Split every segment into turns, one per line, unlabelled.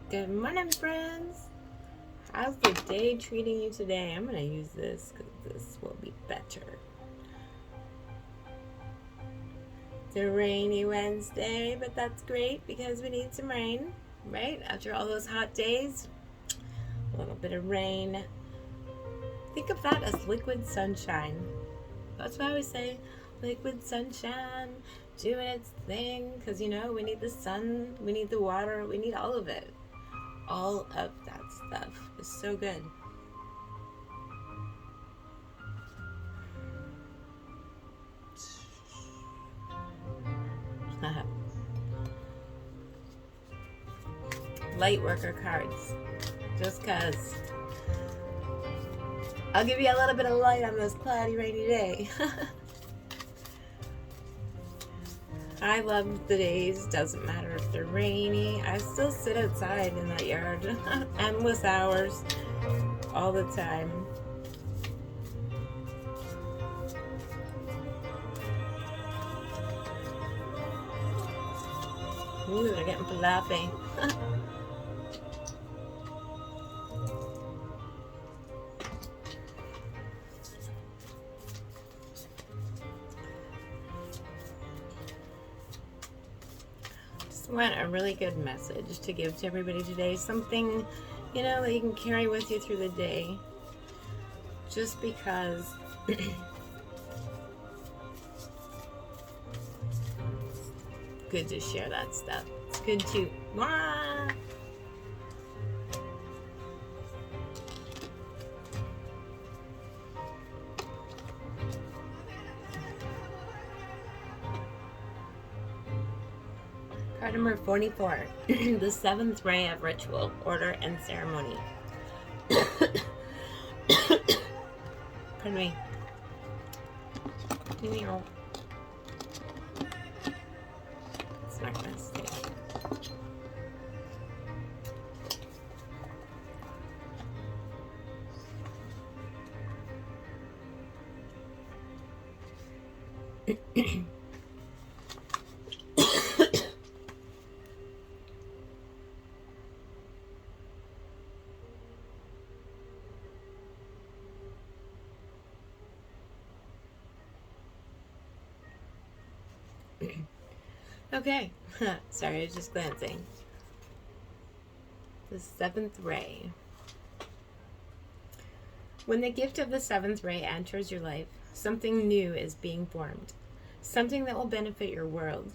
Good morning, friends. How's the day treating you today? I'm going to use this because this will be better. It's a rainy Wednesday, but that's great because we need some rain, right? After all those hot days, a little bit of rain. Think of that as liquid sunshine. That's why I always say liquid sunshine doing its thing because, we need the sun, we need the water, we need all of it. All of that stuff is so good. Light worker cards. Just cause. I'll give you a little bit of light on this cloudy, rainy day. I love the days. Doesn't matter if they're rainy. I still sit outside in that yard. Endless hours. All the time. Ooh, they're getting floppy. Want a really good message to give to everybody today. Something, that you can carry with you through the day. Just because good to share that stuff. It's good to Card number 44, the seventh ray of ritual, order, and ceremony. Pardon me. It's not going to stay. Okay, sorry, I was just glancing. The seventh ray. When the gift of the seventh ray enters your life, something new is being formed, something that will benefit your world.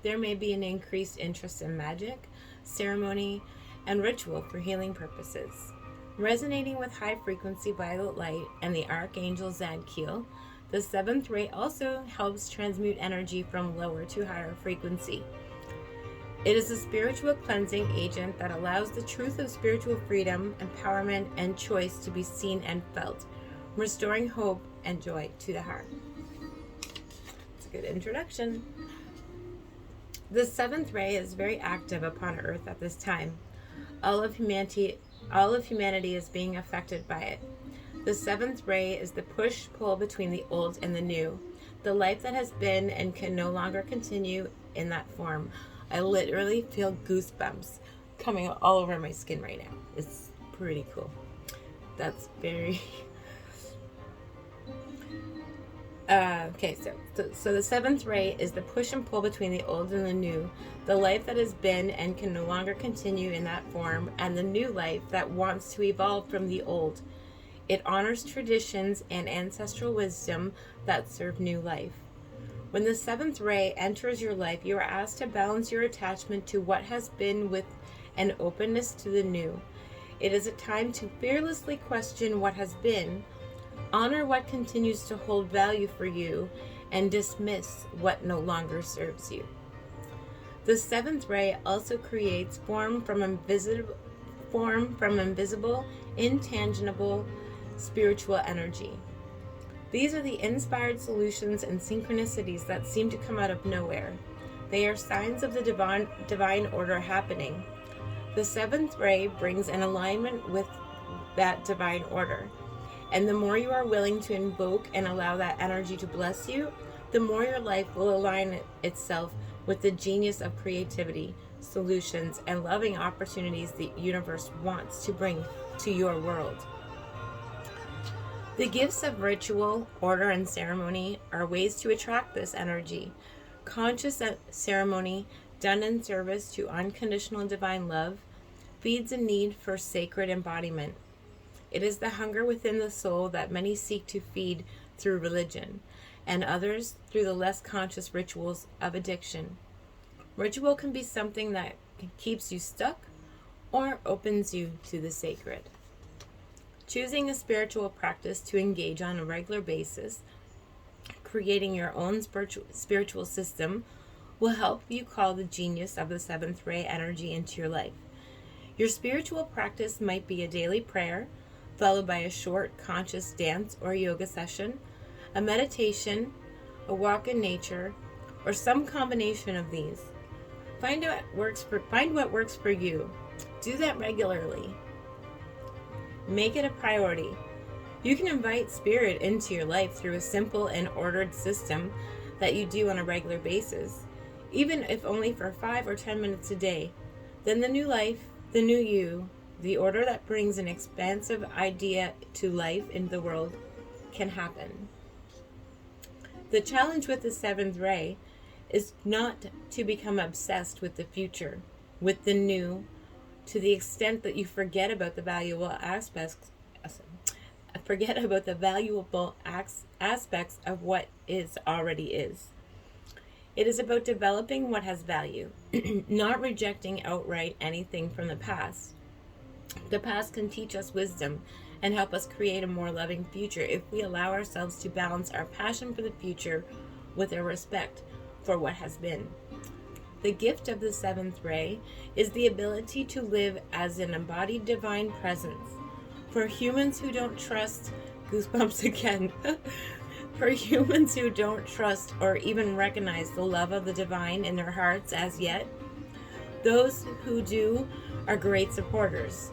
There may be an increased interest in magic, ceremony, and ritual for healing purposes. Resonating with high-frequency violet light and the Archangel Zadkiel, the seventh ray also helps transmute energy from lower to higher frequency. It is a spiritual cleansing agent that allows the truth of spiritual freedom, empowerment, and choice to be seen and felt, restoring hope and joy to the heart. It's a good introduction. The seventh ray is very active upon Earth at this time. All of humanity is being affected by it. The seventh ray is the push-pull between the old and the new, the life that has been and can no longer continue in that form. I literally feel goosebumps coming all over my skin right now. It's pretty cool. That's very... Okay, so the seventh ray is the push and pull between the old and the new, the life that has been and can no longer continue in that form, and the new life that wants to evolve from the old. It honors traditions and ancestral wisdom that serve new life. When the seventh ray enters your life, you are asked to balance your attachment to what has been with an openness to the new. It is a time to fearlessly question what has been, honor what continues to hold value for you, and dismiss what no longer serves you. The seventh ray also creates form from invisible, intangible, spiritual energy. These are the inspired solutions and synchronicities that seem to come out of nowhere. They are signs of the divine order happening. The seventh ray brings an alignment with that divine order. And the more you are willing to invoke and allow that energy to bless you, the more your life will align itself with the genius of creativity, solutions, and loving opportunities the universe wants to bring to your world. The gifts of ritual, order, and ceremony are ways to attract this energy. Conscious ceremony done in service to unconditional divine love feeds a need for sacred embodiment. It is the hunger within the soul that many seek to feed through religion, and others through the less conscious rituals of addiction. Ritual can be something that keeps you stuck or opens you to the sacred. Choosing a spiritual practice to engage on a regular basis, creating your own spiritual system, will help you call the genius of the seventh ray energy into your life. Your spiritual practice might be a daily prayer, followed by a short conscious dance or yoga session, a meditation, a walk in nature, or some combination of these. Find what works for you. Do that regularly. Make it a priority. You can invite spirit into your life through a simple and ordered system that you do on a regular basis, even if only for 5 or 10 minutes a day. Then the new life, the new you, the order that brings an expansive idea to life in the world can happen. The challenge with the seventh ray is not to become obsessed with the future, with the new, to the extent that you forget about the valuable aspects of what already is. It is about developing what has value, not rejecting outright anything from the past. The past can teach us wisdom and help us create a more loving future if we allow ourselves to balance our passion for the future with our respect for what has been. The gift of the seventh ray is the ability to live as an embodied divine presence. For humans who don't trust, goosebumps again, for humans who don't trust or even recognize the love of the divine in their hearts as yet, those who do are great supporters.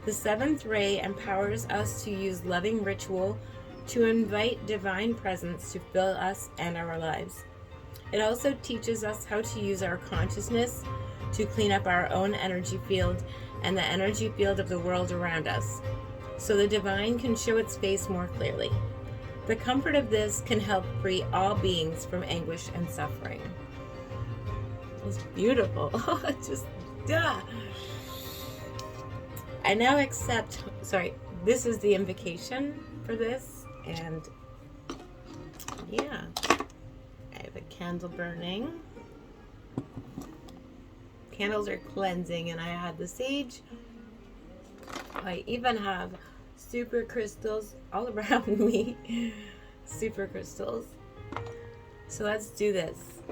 The seventh ray empowers us to use loving ritual to invite divine presence to fill us and our lives. It also teaches us how to use our consciousness to clean up our own energy field and the energy field of the world around us, so the divine can show its face more clearly. The comfort of this can help free all beings from anguish and suffering. It's beautiful. I now accept, this is the invocation for this, and yeah. I have a candle burning. Candles are cleansing, and I had the sage. I even have super crystals all around me. Super crystals. So let's do this,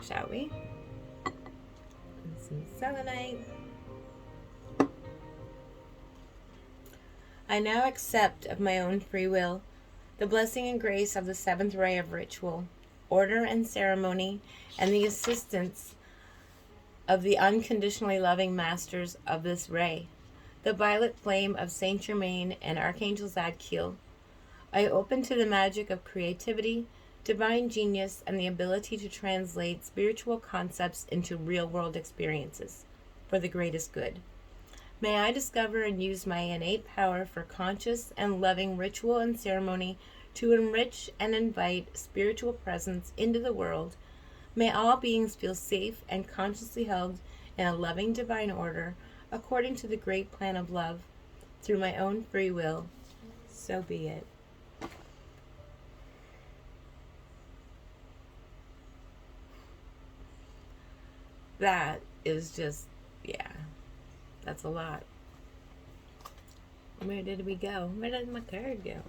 shall we? And some selenite. I now accept of my own free will the blessing and grace of the seventh ray of ritual, order and ceremony, and the assistance of the unconditionally loving masters of this ray, the violet flame of Saint Germain and Archangel Zadkiel. I open to the magic of creativity, divine genius, and the ability to translate spiritual concepts into real-world experiences for the greatest good. May I discover and use my innate power for conscious and loving ritual and ceremony to enrich and invite spiritual presence into the world. May all beings feel safe and consciously held in a loving divine order according to the great plan of love. Through my own free will, so be it. That is just, that's a lot. Where did we go? Where did my card go?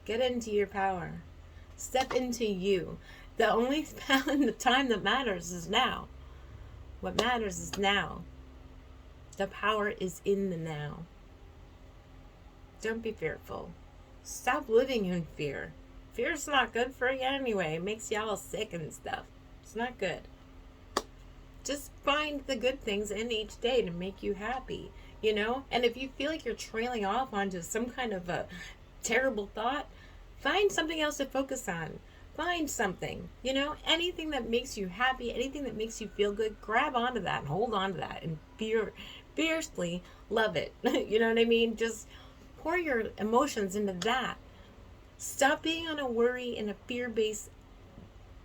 Get into your power. Step into you. The only time that matters is now. What matters is now. The power is in the now. Don't be fearful. Stop living in fear. Fear's not good for you anyway. It makes you all sick and stuff. It's not good. Just find the good things in each day to make you happy, And if you feel like you're trailing off onto some kind of a terrible thought, find something else to focus on. Find something, anything that makes you happy, anything that makes you feel good, grab onto that and hold on to that and fiercely love it. You know what I mean? Just pour your emotions into that. Stop being on a worry and a fear-based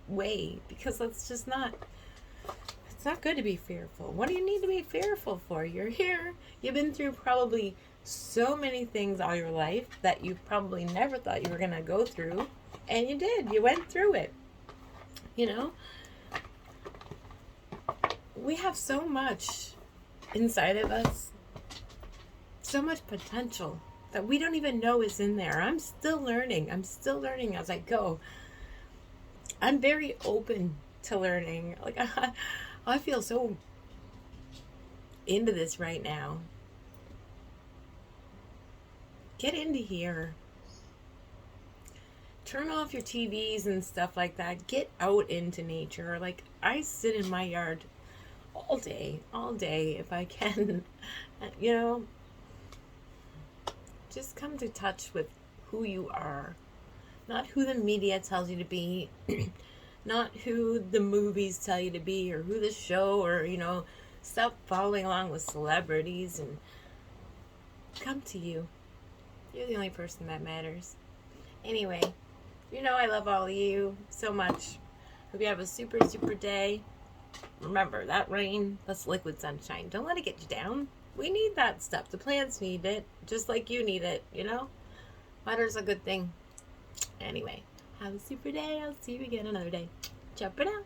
way, because that's just not, it's not good to be fearful. What do you need to be fearful for? You're here. You've been through probably so many things all your life that you probably never thought you were going to go through. And you did. You went through it. We have so much inside of us, so much potential that we don't even know is in there. I'm still learning as I go. I'm very open to learning. Like, I feel so into this right now. Get into here. Turn off your TVs and stuff like that. Get out into nature. Like, I sit in my yard all day if I can. Just come to touch with who you are. Not who the media tells you to be. Not who the movies tell you to be, or who the show, or, stop following along with celebrities and come to you. You're the only person that matters. Anyway, I love all of you so much. Hope you have a super, super day. Remember, that rain, that's liquid sunshine. Don't let it get you down. We need that stuff. The plants need it, just like you need it, Water's a good thing. Anyway, have a super day. I'll see you again another day. Ciao for now.